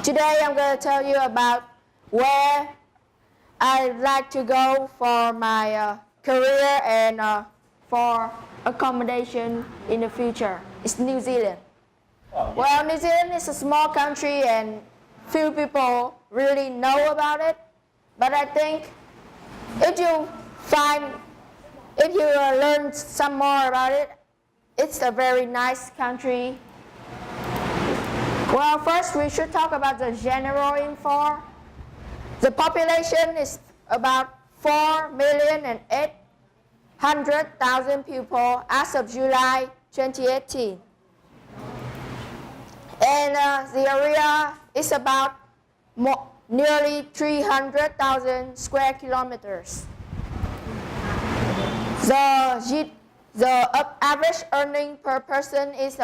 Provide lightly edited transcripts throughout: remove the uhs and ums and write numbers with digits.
Today I'm going to tell you about where I'd like to go for my career and for accommodation in the future. It's New Zealand. Well, New Zealand is a small country and few people really know about it. But I think if you learn some more about it, it's a very nice country. Well, first we should talk about the general info. The population is about 4,800,000 people as of July 2018. And the area is about nearly 300,000 square kilometers. The average earning per person is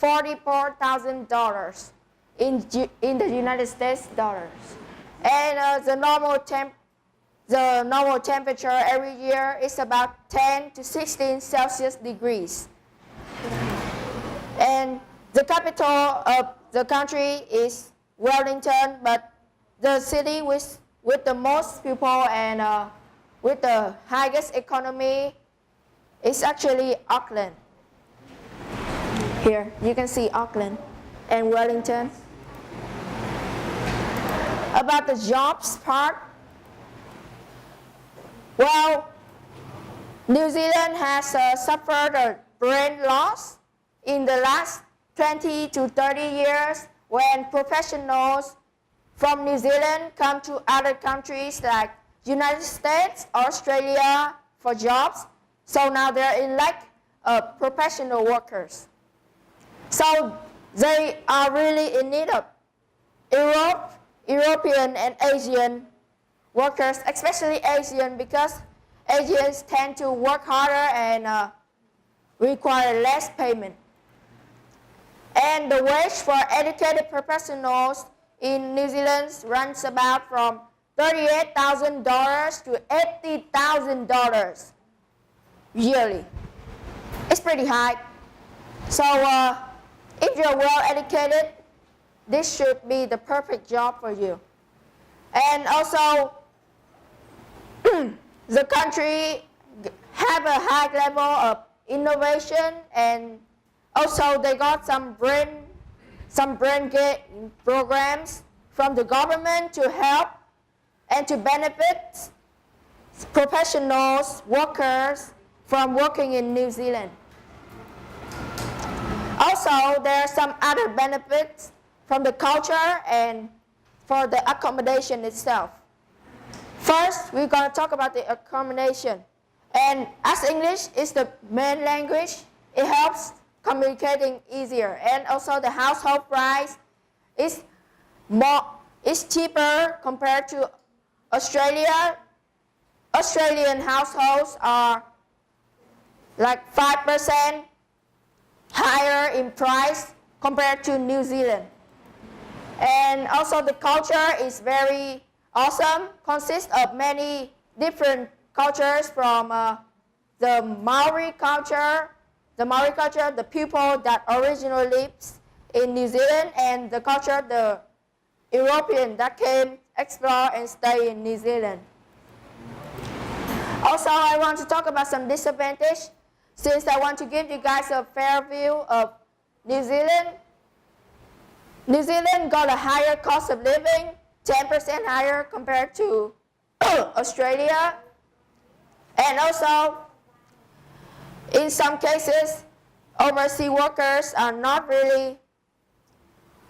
$44,000 in the United States dollars. And the normal temperature every year is about 10 to 16 Celsius degrees. And the capital of the country is Wellington, but the city with the most people and with the highest economy is actually Auckland. Here, you can see Auckland and Wellington. About the jobs part, well, New Zealand has suffered a brain loss in the last 20 to 30 years when professionals from New Zealand come to other countries like United States, Australia for jobs. So now they're in lack of professional workers. So they are really in need of European and Asian workers, especially Asian, because Asians tend to work harder and require less payment. And the wage for educated professionals in New Zealand runs about from $38,000 to $80,000 yearly. It's pretty high. So if you're well educated, this should be the perfect job for you. And also, the country have a high level of innovation, and also they got some brain programs from the government to help and to benefit professionals, workers from working in New Zealand. Also, there are some other benefits from the culture and for the accommodation itself. First, we're going to talk about the accommodation. And as English is the main language, it helps communicating easier. And also the household price is cheaper compared to Australia. Australian households are like 5% higher in price compared to New Zealand. And also the culture is very awesome, consists of many different cultures from the Maori culture, the people that originally lives in New Zealand, and the culture of the European that came explore and stay in New Zealand. Also, I want to talk about some disadvantage, since I want to give you guys a fair view of New Zealand. New Zealand got a higher cost of living, 10% higher compared to Australia. And also, in some cases, overseas workers are not really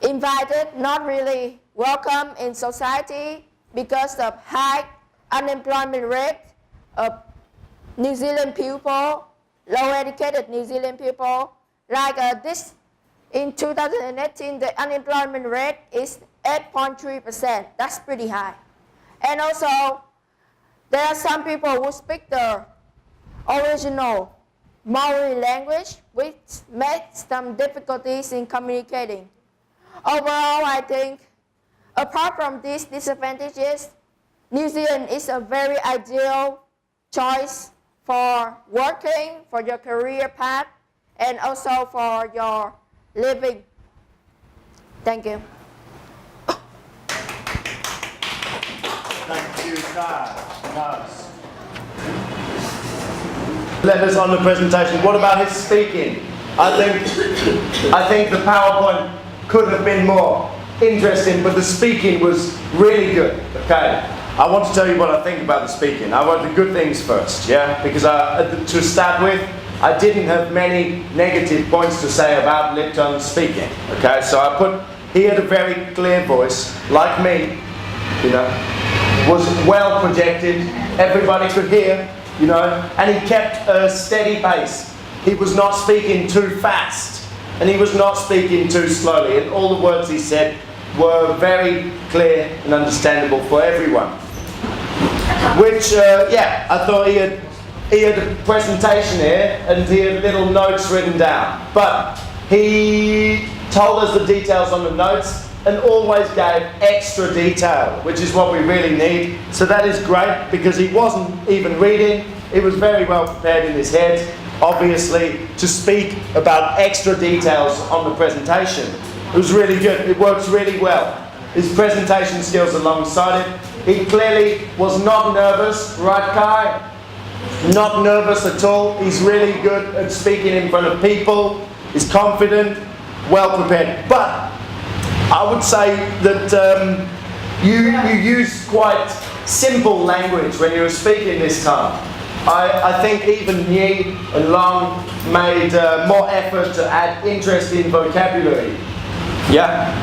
invited, not really welcome in society because of high unemployment rate of New Zealand people, low-educated New Zealand people. Like this, in 2018, the unemployment rate is 8.3%. That's pretty high. And also, there are some people who speak the original Maori language, which makes some difficulties in communicating. Overall, I think, apart from these disadvantages, New Zealand is a very ideal choice for working, for your career path, and also for your living. Thank you. Thank you, Khải. Nice. Letters on the presentation. What about his speaking? I think the PowerPoint could have been more interesting, but the speaking was really good. Okay, I want to tell you what I think about the speaking. I want the good things first, yeah, because to start with, I didn't have many negative points to say about Lipton's speaking. Okay, so he had a very clear voice, like me, you know, was well projected, everybody could hear, you know, and he kept a steady pace. He was not speaking too fast, and he was not speaking too slowly, and all the words he said were very clear and understandable for everyone. Which, yeah, I thought he had a presentation here, and he had little notes written down. But he told us the details on the notes, and always gave extra detail, which is what we really need. So that is great, because he wasn't even reading. He was very well prepared in his head, obviously, to speak about extra details on the presentation. It was really good. It works really well. His presentation skills alongside it. He clearly was not nervous, right, Kai? Not nervous at all. He's really good at speaking in front of people. He's confident, well prepared. But I would say that you use quite simple language when you were speaking this time. I think even Yi and Long made more effort to add interesting vocabulary. Yeah,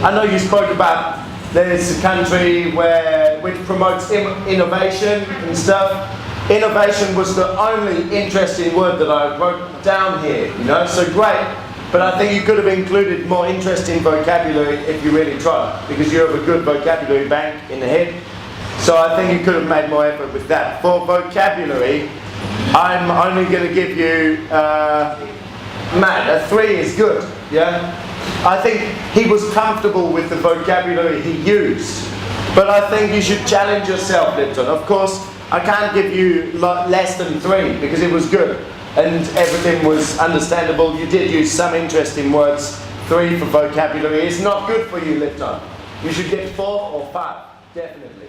I know you spoke about there's a country which promotes innovation and stuff. Innovation was the only interesting word that I wrote down here, you know, so great. But I think you could have included more interesting vocabulary if you really tried, because you have a good vocabulary bank in the head. So I think you could have made more effort with that. For vocabulary, I'm only going to give you, Matt, a 3 is good, yeah? I think he was comfortable with the vocabulary he used. But I think you should challenge yourself, Lipton. Of course, I can't give you less than 3 because it was good and everything was understandable. You did use some interesting words. 3 for vocabulary is not good for you, Lipton. You should get 4 or 5, definitely.